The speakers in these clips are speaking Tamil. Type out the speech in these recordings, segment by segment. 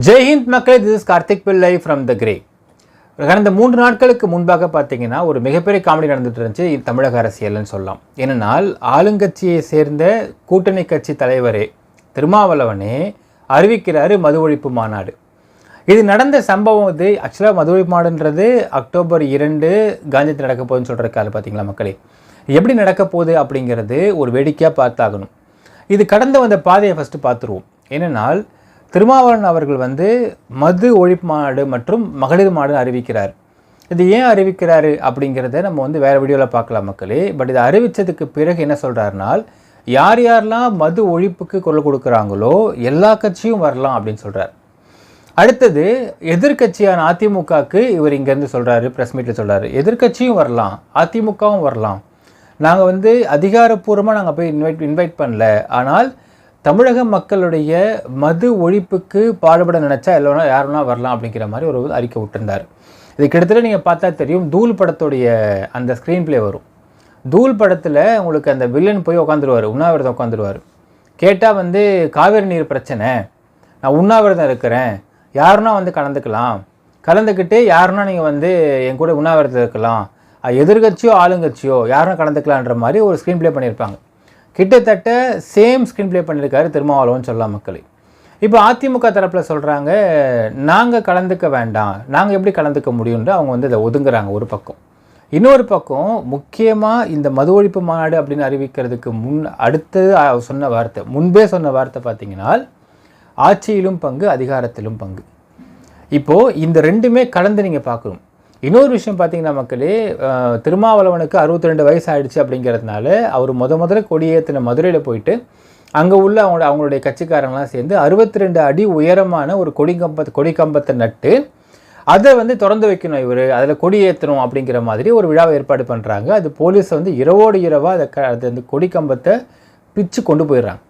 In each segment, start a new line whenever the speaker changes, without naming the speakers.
ஜெய்ஹிந்த் மக்களே, திஸ் இஸ் கார்த்திக் பிள்ளை ஃப்ரம் த கிரே. கடந்த 3 நாட்களுக்கு முன்பாக பார்த்தீங்கன்னா ஒரு மிகப்பெரிய காமெடி நடந்துட்டு இருந்துச்சு தமிழக அரசியல்னு சொல்லலாம். ஏனென்றால் ஆளுங்கட்சியை சேர்ந்த கூட்டணி கட்சி தலைவரே திருமாவளவனே அறிவிக்கிறாரு மது ஒழிப்பு மாநாடு. இது நடந்த சம்பவம். இது ஆக்சுவலாக மது ஒழிப்பு மாநாடுன்றது அக்டோபர் 2 காந்தியத்தில் நடக்க போகுதுன்னு சொல்கிறக்கால பார்த்தீங்களா மக்களே. எப்படி நடக்க போகுது அப்படிங்கிறது ஒரு வேடிக்கையாக பார்த்தாகணும். இது கடந்து வந்த பாதையை ஃபஸ்ட்டு பார்த்துருவோம். ஏனென்றால் திருமாவளவன் அவர்கள் மது ஒழிப்பு மாநாடு மற்றும் மகளிர் மாநாடு அறிவிக்கிறார். இது ஏன் அறிவிக்கிறாரு அப்படிங்கிறத நம்ம வேறு வீடியோவில் பார்க்கலாம் மக்களே. பட் இதை அறிவித்ததுக்கு பிறகு என்ன சொல்கிறாருனால், யார் யாரெல்லாம் மது ஒழிப்புக்கு குரல் கொடுக்குறாங்களோ எல்லா கட்சியும் வரலாம் அப்படின்னு சொல்கிறார். அடுத்தது எதிர்கட்சியான அதிமுகவுக்கு இவர் இங்கேருந்து சொல்கிறாரு, ப்ரெஸ் மீட்டில் சொல்கிறாரு, எதிர்கட்சியும் வரலாம், அதிமுகவும் வரலாம். நாங்கள் அதிகாரப்பூர்வமாக நாங்கள் போய் இன்வைட் பண்ணல, ஆனால் தமிழக மக்களுடைய மது ஒழிப்புக்கு பாடுபட நினச்சா எல்லோரும் யாருன்னா வரலாம் அப்படிங்கிற மாதிரி ஒரு அறிக்கை விட்டுருந்தார். இது கிட்டத்தட்ட நீங்கள் பார்த்தா தெரியும், தூள் படத்துடைய அந்த ஸ்க்ரீன் பிளே வரும். தூள் படத்தில் உங்களுக்கு அந்த வில்லன் போய் உட்காந்துருவார், உண்ணாவிரதம் உட்காந்துருவார். கேட்டால் காவேரி நீர் பிரச்சனை, நான் உண்ணாவிரதம் இருக்கிறேன், யாருன்னா கலந்துக்கலாம், கலந்துக்கிட்டு யாருன்னா நீங்கள் என் கூட உண்ணாவிரதம் இருக்கலாம், எதிர்கட்சியோ ஆளுங்கட்சியோ யாருன்னா கலந்துக்கலான்ற மாதிரி ஒரு ஸ்க்ரீன் பிளே பண்ணியிருப்பாங்க. கிட்டத்தட்ட சேம் ஸ்க்ரீன் ப்ளே பண்ணியிருக்காரு திருமாவளவன் சொல்லலாம் மக்களே. இப்போ அதிமுக தரப்பில் சொல்கிறாங்க, நாங்கள் கலந்துக்க வேண்டாம், நாங்கள் எப்படி கலந்துக்க முடியும்னு அவங்க இதை ஒதுங்குறாங்க ஒரு பக்கம். இன்னொரு பக்கம் முக்கியமாக இந்த மது ஒழிப்பு மாநாடு அப்படின்னு அறிவிக்கிறதுக்கு அடுத்தது சொன்ன வார்த்தை, முன்பே சொன்ன வார்த்தை பார்த்திங்கன்னா, ஆட்சியிலும் பங்கு அதிகாரத்திலும் பங்கு. இப்போது இந்த ரெண்டுமே கலந்து நீங்கள் பார்க்கணும். இன்னொரு விஷயம் பார்த்தீங்கன்னா மக்களே, திருமாவளவனுக்கு 62 வயசு ஆகிடுச்சு அப்படிங்கிறதுனால அவர் முதல்ல கொடியேற்றின மதுரையில் போயிட்டு அங்கே உள்ள அவங்களுடைய கட்சிக்காரங்களாம் சேர்ந்து 62 அடி உயரமான ஒரு கொடிக்கம்பத்தை நட்டு அதை திறந்து வைக்கணும், இவர் அதில் கொடியேற்றணும் அப்படிங்கிற மாதிரி ஒரு விழாவை ஏற்பாடு பண்ணுறாங்க. அது போலீஸ் இரவோடு இரவாக அந்த கொடிக்கம்பத்தை பிச்சு கொண்டு போயிடுறாங்க.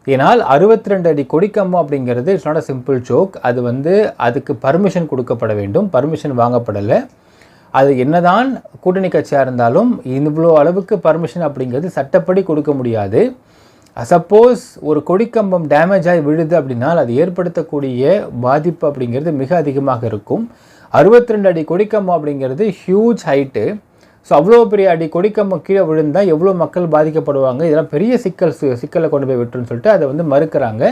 ஏன்னால் 62 அடி கொடிக்கம்பம் அப்படிங்கிறது it's not a simple joke. அது அதுக்கு பர்மிஷன் கொடுக்கப்பட வேண்டும், பர்மிஷன் வாங்கப்படலை. அது என்னதான் கூட்டணி கட்சியாக இருந்தாலும் இவ்வளோ அளவுக்கு பர்மிஷன் அப்படிங்கிறது சட்டப்படி கொடுக்க முடியாது. சப்போஸ் ஒரு கொடிக்கம்பம் டேமேஜ் ஆகி விழுது அப்படின்னால் அது ஏற்படுத்தக்கூடிய பாதிப்பு அப்படிங்கிறது மிக அதிகமாக இருக்கும். 62 அடி கொடிக்கம்பம் அப்படிங்கிறது ஹியூஜ் ஹைட்டு. ஸோ அவ்வளோ பெரிய அடி கொடிக்கம்பம் கீழே விழுந்தால் எவ்வளோ மக்கள் பாதிக்கப்படுவாங்க, இதெல்லாம் பெரிய சிக்கலை கொண்டு போய் விட்டுருன்னு சொல்லிட்டு அதை மறுக்கிறாங்க,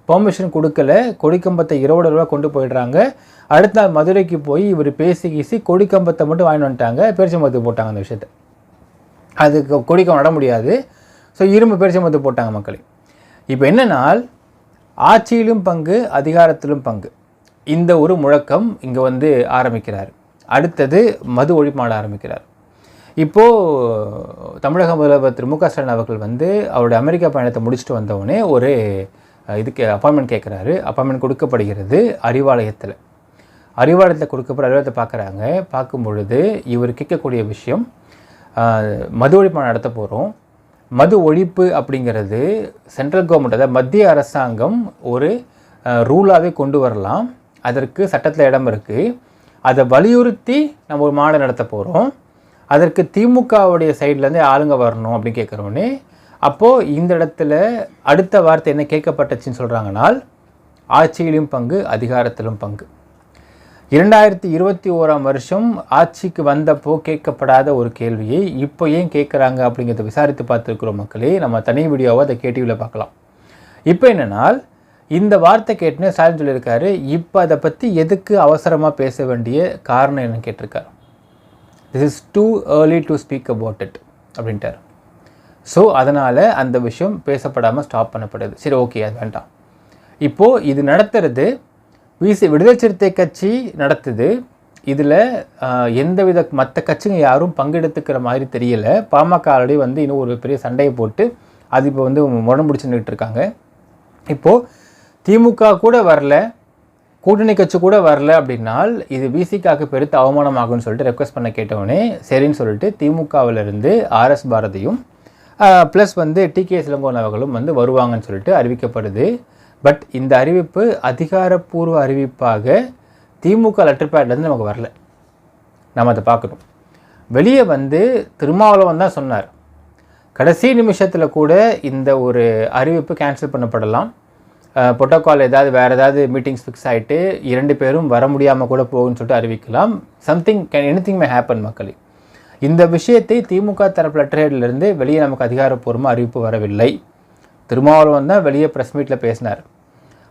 பெர்மிஷன் கொடுக்கல. கொடிக்கம்பத்தை இரவோட கொண்டு போயிடுறாங்க. அடுத்த நாள் மதுரைக்கு போய் இவர் பேசி கொடிக்கம்பத்தை மட்டும் வாங்கிட்டு வந்துட்டாங்க, பேரிச்சம்பருத்தி போட்டாங்க அந்த விஷயத்தை. அதுக்கு கொடிக்கம்பம் நட முடியாது, ஸோ இரும்பு பேரிச்சம்பருத்தி போட்டாங்க மக்களே. இப்போ என்னன்னால் ஆட்சியிலும் பங்கு அதிகாரத்திலும் பங்கு, இந்த ஒரு முழக்கம் இங்கே ஆரம்பிக்கிறார். அடுத்தது மது ஒழிப்பு மாநாடு ஆரம்பிக்கிறார். இப்போது தமிழக முதல்வர் திரு மு.க. ஸ்டாலின் அவர்கள் அவருடைய அமெரிக்கா பயணத்தை முடிச்சுட்டு வந்தவுடனே ஒரு இதுக்கு அப்பாயின்மெண்ட் கேட்குறாரு. அப்பாயின்மெண்ட் கொடுக்கப்படுகிறது அறிவாலயத்தில். கொடுக்கப்படுற அறிவாலயத்தை பார்க்குறாங்க. பார்க்கும் பொழுது இவர் கேட்கக்கூடிய விஷயம், மது ஒழிப்பு மாநாடு நடத்த போகிறோம், மது ஒழிப்பு அப்படிங்கிறது சென்ட்ரல் கவர்மெண்ட், அதாவது மத்திய அரசாங்கம் ஒரு ரூலாகவே கொண்டு வரலாம், அதற்கு சட்டத்தில் இடம் இருக்குது, அதை வலியுறுத்தி நம்ம ஒரு மாநாடு நடத்த போகிறோம், அதற்கு திமுகவுடைய சைட்லேருந்து ஆளுங்க வரணும் அப்படின்னு கேட்குறோன்னே. அப்போது இந்த இடத்துல அடுத்த வார்த்தை என்ன கேட்கப்பட்டுச்சுன்னு சொல்கிறாங்கனால், ஆட்சியிலும் பங்கு அதிகாரத்திலும் பங்கு. 2021ஆம் வருஷம் ஆட்சிக்கு வந்தப்போ கேட்கப்படாத ஒரு கேள்வியை இப்போ ஏன் கேட்குறாங்க அப்படிங்கிறத விசாரித்து பார்த்துருக்குறோம் மக்களே. நம்ம தனி வீடியோவை அதை கேடிவியில் பார்க்கலாம். இப்போ என்னென்னால் இந்த வார்த்தை கேட்டுன்னு ஸ்டாலின் சொல்லியிருக்காரு, இப்போ அதை பற்றி எதுக்கு அவசரமாக பேச வேண்டிய காரணம் என்னன்னு கேட்டிருக்காரு. This is too early to speak about it அப்படின்ட்டார். ஸோ அதனால் அந்த விஷயம் பேசப்படாமல் ஸ்டாப் பண்ணப்படுது. சரி, ஓகே, அது வேண்டாம். இப்போது இது நடத்துறது விடுதலை சிறுத்தை கட்சி நடத்துது. இதில் எந்தவித மற்ற கட்சிங்க யாரும் பங்கெடுத்துக்கிற மாதிரி தெரியலை. பாமக ஆல்ரெடி இன்னும் ஒரு பெரிய சண்டையை போட்டு அது இப்போ முடம் பிடிச்சுன்னுட்டு இருக்காங்க. இப்போது திமுக கூட வரல, கூட்டணி கட்சி கூட வரல அப்படின்னால் இது விசிகாவுக்கு பெருத்த அவமானமாகும்னு சொல்லிட்டு ரெக்வஸ்ட் பண்ண கேட்டவுடனே சரின்னு சொல்லிட்டு திமுகவிலிருந்து ஆர்எஸ் பாரதியும் ப்ளஸ் டிகே இளங்கோவன் அவர்களும் வருவாங்கன்னு சொல்லிட்டு அறிவிக்கப்படுது. பட் இந்த அறிவிப்பு அதிகாரப்பூர்வ அறிவிப்பாக திமுக லெட்டர் பேட்லேருந்து நமக்கு வரல. நம்ம அதை பார்க்கணும். வெளியே திருமாவளவன் தான் சொன்னார், கடைசி நிமிஷத்தில் கூட இந்த ஒரு அறிவிப்பு கேன்சல் பண்ணப்படலாம், புரோட்டோகால் ஏதாவது வேறு ஏதாவது மீட்டிங்ஸ் ஃபிக்ஸ் ஆகிட்டு 2 பேரும் வர முடியாமல் கூட போகுன்னு சொல்லிட்டு அறிவிக்கலாம். எனிதிங் மே ஹேப்பன் மக்களே. இந்த விஷயத்தை திமுக தரப்பு லெட்டர்ஹெட்லேருந்து வெளியே நமக்கு அதிகாரப்பூர்வமாக அறிவிப்பு வரவில்லை. திருமாவளவன் தான் வெளியே ப்ரெஸ் மீட்டில் பேசினார்.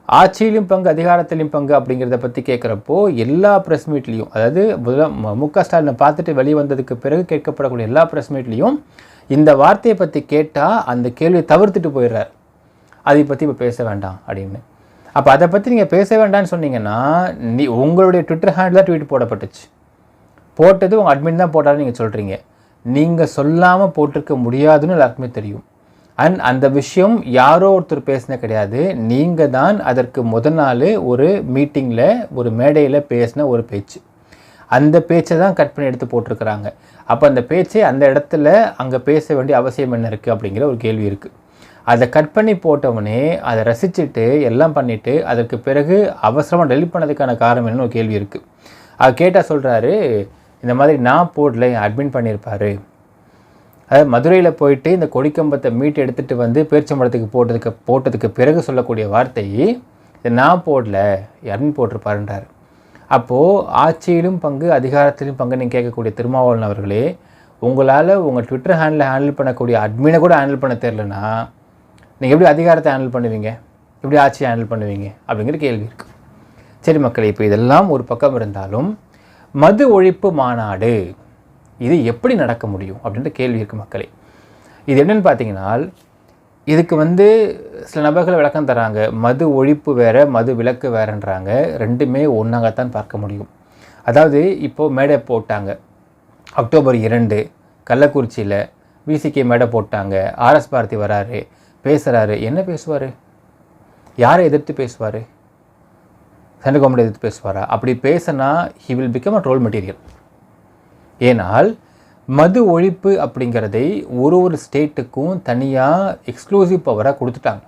ஆட்சியிலும் பங்கு அதிகாரத்திலையும் பங்கு அப்படிங்கிறத பற்றி கேட்குறப்போ எல்லா ப்ரெஸ் மீட்லேயும், அதாவது மு.க. ஸ்டாலினை பார்த்துட்டு வெளியே வந்ததுக்கு பிறகு கேட்கப்படக்கூடிய எல்லா ப்ரெஸ் மீட்லேயும் இந்த வார்த்தையை பற்றி கேட்டால் அந்த கேள்வியை தவிர்த்துட்டு போயிடுறார். அதை பற்றி இப்போ பேச வேண்டாம் அப்படின்னு. அப்போ அதை பற்றி நீங்கள் பேச வேண்டாம்னு சொன்னீங்கன்னா உங்களுடைய ட்விட்டர் ஹேண்டில் ட்வீட் போடப்பட்டுச்சு. போட்டது உங்கள் அட்மின் தான் போட்டாலும் நீங்கள் சொல்கிறீங்க. நீங்கள் சொல்லாமல் போட்டிருக்க முடியாதுன்னு எல்லாருக்குமே தெரியும். அந்த விஷயம் யாரோ ஒருத்தர் பேசின கிடையாது. நீங்கள் தான் அதற்கு முதல் நாள் ஒரு மீட்டிங்கில் ஒரு மேடையில் பேசின ஒரு பேச்சு. அந்த பேச்சை தான் கட் பண்ணி எடுத்து போட்டிருக்கிறாங்க. அப்போ அந்த பேச்சை அந்த இடத்துல அங்கே பேச வேண்டிய அவசியம் என்ன இருக்குது அப்படிங்கிற ஒரு கேள்வி இருக்குது. அதை கட் பண்ணி போட்டவனே அதை ரசிச்சுட்டு எல்லாம் பண்ணிவிட்டு அதற்கு பிறகு அவசரமாக டெலிட் பண்ணதுக்கான காரணம் என்னன்னு ஒரு கேள்வி இருக்குது. அது கேட்டால் சொல்கிறாரு, இந்த மாதிரி நான் போடல, அட்மின் பண்ணியிருப்பார். அதாவது மதுரையில் போயிட்டு இந்த கொடிக்கம்பத்தை மீட்டு எடுத்துகிட்டு வந்து பேரிச்சம்பழத்துக்கு போட்டதுக்கு பிறகு சொல்லக்கூடிய வார்த்தை, இதை நான் போடல, அட்மின் போட்டிருப்பாருன்றார். அப்போது ஆட்சியிலும் பங்கு அதிகாரத்திலும் பங்கு நீங்கள் கேட்கக்கூடிய திருமாவளவன் அவர்களே, உங்களால் உங்கள் ட்விட்டர் ஹேண்டில் பண்ணக்கூடிய அட்மினை கூட ஹேண்டில் பண்ண தெரிலனா நீங்கள் எப்படி அதிகாரத்தை ஹேண்டில் பண்ணுவீங்க, எப்படி ஆட்சியை ஹேண்டில் பண்ணுவீங்க அப்படிங்கிற கேள்வி இருக்குது. சரி மக்களே, இப்போ இதெல்லாம் ஒரு பக்கம் இருந்தாலும் மது ஒழிப்பு மாநாடு இது எப்படி நடக்க முடியும் அப்படின்ற கேள்வி இருக்குது மக்களே. இது என்னென்னு பார்த்தீங்கன்னா, இதுக்கு சில நபர்கள் விளக்கம் தராங்க. மது ஒழிப்பு வேறு, மது விலக்கு வேறுன்றாங்க. ரெண்டுமே ஒன்றாகத்தான் பார்க்க முடியும். அதாவது இப்போது மேடை போட்டாங்க, அக்டோபர் 2 கள்ளக்குறிச்சியில் விசிகே மேடை போட்டாங்க. ஆர்எஸ் பாரதி வராரு, பேசுகிறாரு. என்ன பேசுவார்? யாரை எதிர்த்து பேசுவார்? சென்ட்ரல் கவர்மெண்ட் எதிர்த்து பேசுவாரா? அப்படி பேசினா he will become a troll material. ஏனால் மது ஒழிப்பு அப்படிங்கிறதை ஒரு ஸ்டேட்டுக்கும் தனியாக எக்ஸ்க்ளூசிவ் பவராக கொடுத்துட்டாங்க.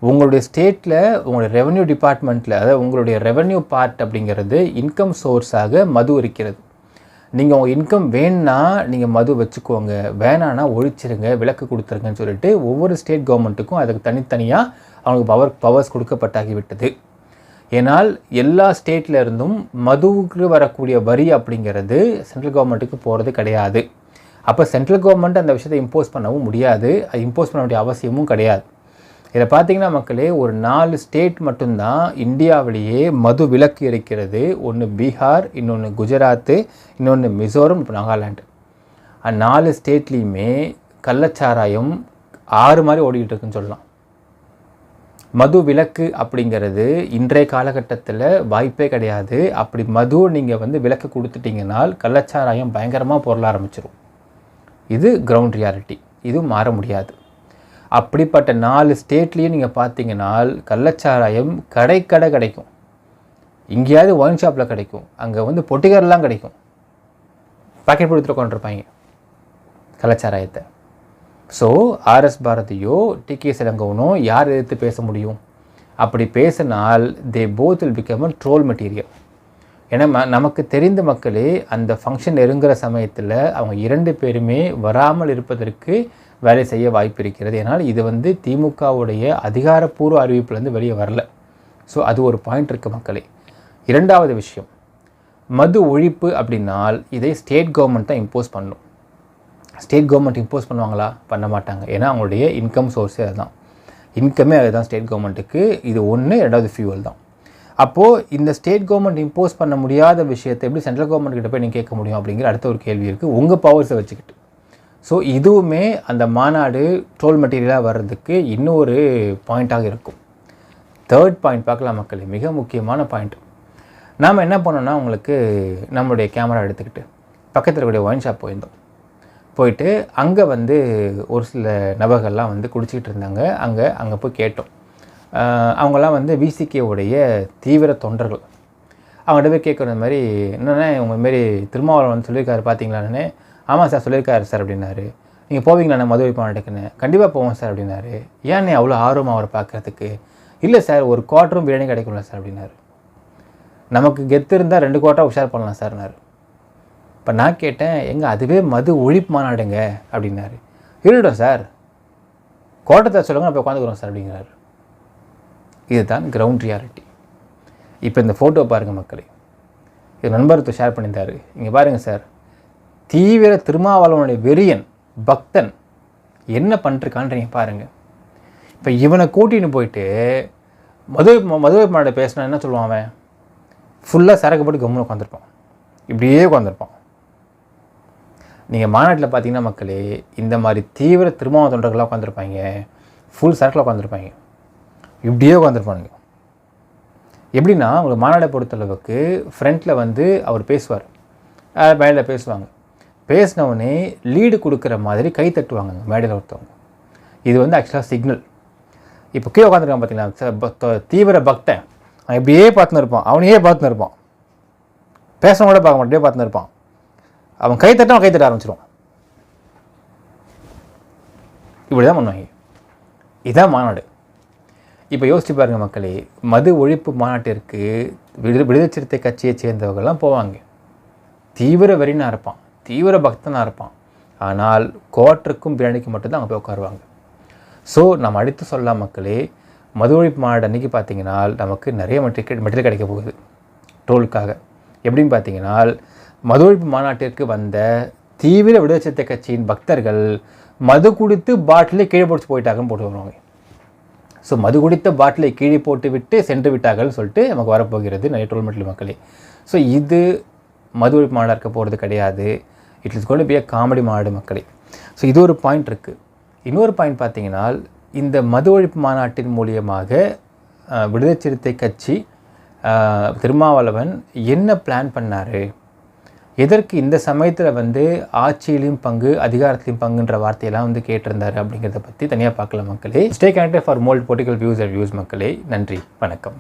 உங்களுடைய ஸ்டேட்டில் உங்களுடைய ரெவென்யூ டிபார்ட்மெண்ட்டில், அதாவது உங்களுடைய ரெவென்யூ பார்ட் அப்படிங்கிறது இன்கம் சோர்ஸாக மது இருக்கிறது. நீங்கள் உங்கள் இன்கம் வேணுன்னா நீங்கள் மது வச்சுக்கோங்க, வேணான்னா ஒழிச்சிருங்க, விலக்கு கொடுத்துருங்கன்னு சொல்லிட்டு ஒவ்வொரு ஸ்டேட் கவர்மெண்ட்டுக்கும் அதுக்கு தனித்தனியாக அவங்களுக்கு பவர்ஸ் கொடுக்கப்பட்டாகிவிட்டது. ஏனால் எல்லா ஸ்டேட்டில் இருந்தும் மதுவுக்கு வரக்கூடிய வரி அப்படிங்கிறது சென்ட்ரல் கவர்மெண்ட்டுக்கு போகிறது கிடையாது. அப்போ சென்ட்ரல் கவர்மெண்ட் அந்த விஷயத்தை இம்போஸ் பண்ணவும் முடியாது, அது இம்போஸ் பண்ண வேண்டிய அவசியமும் கிடையாது. இதில் பார்த்திங்கன்னா மக்களே, ஒரு 4 ஸ்டேட் மட்டும்தான் இந்தியாவிலேயே மது விலக்கு இருக்கிறது. ஒன்று பீகார், இன்னொன்று குஜராத்து, இன்னொன்று மிசோரம், இப்போ நாகாலாண்டு. 4 ஸ்டேட்லேயுமே கள்ளச்சாராயம் 6 மாதிரி ஓடிக்கிட்டு இருக்குன்னு சொல்லலாம். மது விலக்கு அப்படிங்கிறது இன்றைய காலகட்டத்தில் வாய்ப்பே கிடையாது. அப்படி மது நீங்கள் விலக்கு கொடுத்துட்டிங்கனால் கள்ளச்சாராயம் பயங்கரமாக பொருள ஆரம்பிச்சிடும். இது கிரவுண்ட் ரியாலிட்டி, இதுவும் மாற முடியாது. அப்படிப்பட்ட 4 ஸ்டேட்லேயும் நீங்கள் பார்த்தீங்கன்னா கள்ளச்சாராயம் கடை கிடைக்கும். எங்கேயாவது ஒயின் ஷாப்பில் கிடைக்கும், அங்கே பொட்டிகாரெலாம் கிடைக்கும். பாக்கெட் கொடுத்துட்டு கொண்டிருப்பாங்க கள்ளச்சாராயத்தை. ஸோ ஆர்எஸ் பாரதியோ டிகே சிலங்கவனோ யார் எதிர்த்து பேச முடியும்? அப்படி பேசினால் they both will become a troll material. ஏன்னா நமக்கு தெரிந்த மக்களே அந்த ஃபங்க்ஷன் நெருங்குற சமயத்தில் அவங்க 2 பேருமே வராமல் இருப்பதற்கு வேலை செய்ய வாய்ப்பு இருக்கிறது. ஏன்னால் இது திமுகவுடைய அதிகாரப்பூர்வ அறிவிப்புலேருந்து வெளியே வரல. ஸோ அது ஒரு பாயிண்ட் இருக்குது மக்களே. 2வது விஷயம், மது ஒழிப்பு அப்படின்னால் இதை ஸ்டேட் கவர்மெண்ட் தான் இம்போஸ் பண்ணணும். ஸ்டேட் கவர்மெண்ட் இம்போஸ் பண்ணுவாங்களா? பண்ண மாட்டாங்க. ஏன்னா அவங்களுடைய இன்கம் சோர்ஸே அதுதான், இன்கமே அதுதான் ஸ்டேட் கவர்மெண்ட்டுக்கு. இது 1, 2வது ஃபியூவல் தான். அப்போது இந்த ஸ்டேட் கவர்மெண்ட் இம்போஸ் பண்ண முடியாத விஷயத்தை எப்படி சென்ட்ரல் கவர்மெண்ட் கிட்ட போய் நீங்கள் கேட்க முடியும் அப்படிங்கிற அடுத்த ஒரு கேள்வி இருக்குது, உங்கள் பவர்ஸை வச்சுக்கிட்டு. ஸோ இதுவுமே அந்த மாநாடு ட்ரோல் மெட்டீரியலாக வர்றதுக்கு இன்னொரு பாயிண்ட்டாக இருக்கும். 3rd பாயிண்ட் பார்க்கலாம் மக்களே, மிக முக்கியமான பாயிண்ட். நாம் என்ன பண்ணோன்னா, உங்களுக்கு நம்மளுடைய கேமரா எடுத்துக்கிட்டு பக்கத்தில் இருக்கக்கூடிய ஒயின் ஷாப் போயிருந்தோம். போயிட்டு அங்கே ஒரு சில நபர்கள்லாம் குடிச்சிக்கிட்டு இருந்தாங்க. அங்கே போய் கேட்டோம். அவங்களாம் விசிகேவுடைய தீவிர தொண்டர்கள். அவங்கள்ட்ட போய் கேட்குற மாதிரி, என்னென்னா உங்கள் மாரி திருமாவளவன் சொல்லியிருக்காரு பார்த்தீங்களான்னு. ஆமாம் சார் சொல்லியிருக்காரு சார் அப்படின்னாரு. நீங்கள் போவீங்களாண்ணே மது ஒழிப்பு மாநாட்டுக்குன்னு? கண்டிப்பாக போவோம் சார் அப்படின்னாரு. ஏன்னே அவ்வளோ ஆர்வம் அவரை பார்க்குறதுக்கு? இல்லை சார், ஒரு குவார்ட்டரும் பிரியாணி கிடைக்கும்ல சார் அப்படின்னாரு. நமக்கு கெத்து இருந்தால் 2 குவார்ட்டராக உஷார் பண்ணலாம் சார்னாரு. இப்போ நான் கேட்டேன், அதுவே மது ஒழிப்பு மாநாடுங்க அப்படின்னாரு. இருக்கட்டும் சார், கோட்டத்தை சொல்லுங்கள், நான் போய் உட்காந்துக்கிறோம் சார் அப்படிங்கிறாரு. இதுதான் கிரவுண்ட் ரியாலிட்டி. இப்போ இந்த ஃபோட்டோ பாருங்கள் மக்களே, இது நண்பருக்கு ஷேர் பண்ணியிருந்தார். இங்கே பாருங்கள் சார், தீவிர திருமாவளவனுடைய வெறியன் பக்தன் என்ன பண்ணிருக்கான்றீங்க பாருங்கள். இப்போ இவனை கூட்டின்னு போயிட்டு மதுரை மாட பேசினா என்ன சொல்லுவான்? அவன் ஃபுல்லாக சரக்கு போட்டு கம்முன்னு உட்காந்துருப்பான், இப்படியே உட்காந்துருப்பான். நீங்கள் மாநாட்டில் பார்த்தீங்கன்னா மக்களே, இந்த மாதிரி தீவிர திருமாவளவன் தொண்டர்களாக உட்காந்துருப்பாங்க, ஃபுல் சரக்கில் உட்காந்துருப்பாங்க, இப்படியே உட்காந்துருப்பானுங்க. எப்படின்னா உங்களுக்கு மாநாட்டை பொறுத்தளவுக்கு ஃப்ரண்ட்டில் வந்து அவர் பேசுவார், மேடையில் பேசுவாங்க. பேசினவுடனே லீடு கொடுக்குற மாதிரி கை தட்டுவாங்க மேடையில் ஒருத்தவங்க. இது வந்து ஆக்சுவலாக சிக்னல். இப்போ கீழே உட்காந்துருக்கான் பார்த்தீங்களா தீவிர பக்தன், அவன் எப்படியே பார்த்துன்னு இருப்பான், அவனையே பார்த்துன்னு இருப்பான், பேசணும் கூட பார்க்க மாட்டே பார்த்துன்னு இருப்பான். அவன் கை தட்ட ஆரம்பிச்சிடுவான். இப்படி தான் பண்ணுவாங்க. இதுதான் மாநாடு. இப்போ யோசிச்சு பாருங்கள் மக்களே, மது ஒழிப்பு மாநாட்டிற்கு விடுதலை சிறுத்தை கட்சியை சேர்ந்தவர்கள்லாம் போவாங்க. தீவிர வெறினாக இருப்பான், தீவிர பக்தனாக இருப்பான். ஆனால் கோட்டருக்கும் பிரியாணிக்கும் மட்டும்தான் அங்கே போய் உட்காருவாங்க. ஸோ நம்ம அடுத்து சொல்லலாம் மக்களே, மது ஒழிப்பு மாநாடு அன்றைக்கி பார்த்தீங்கன்னா நமக்கு நிறைய மெட்டீரியல் கிடைக்க போகுது ட்ரோலுக்காக. எப்படின்னு பார்த்தீங்கன்னா, மது ஒழிப்பு மாநாட்டிற்கு வந்த தீவிர விடுதலை சிறுத்தை கட்சியின் பக்தர்கள் மது குடித்து பாட்டிலை கீழே போட்டு போயிட்டாங்கன்னு போட்டு வருவாங்க. ஸோ மது குடித்த பாட்டிலை கீழே போட்டு விட்டு சென்று விட்டார்கள்னு சொல்லிட்டு நமக்கு வரப்போகிறது நிறைய ட்ரோல் மெட்டீரியல் மக்களே. ஸோ இது மது ஒழிப்பு மாநாடு இருக்க போகிறது கிடையாது. It is going to be a comedy மாநாடு மக்களே. ஸோ இது ஒரு பாயிண்ட் இருக்குது. இன்னொரு பாயிண்ட் பார்த்தீங்கன்னா, இந்த மது ஒழிப்பு மாநாட்டின் மூலியமாக விடுதலை சிறுத்தை கட்சி திருமாவளவன் என்ன பிளான் பண்ணார், எதற்கு இந்த சமயத்தில் வந்து ஆட்சியிலையும் பங்கு அதிகாரத்திலையும் பங்குன்ற வார்த்தையெல்லாம் வந்து கேட்டிருந்தார் அப்படிங்கிறத பற்றி தனியாக பார்க்கலாம் மக்களே. Stay connected for more political views and views மக்களே. நன்றி, வணக்கம்.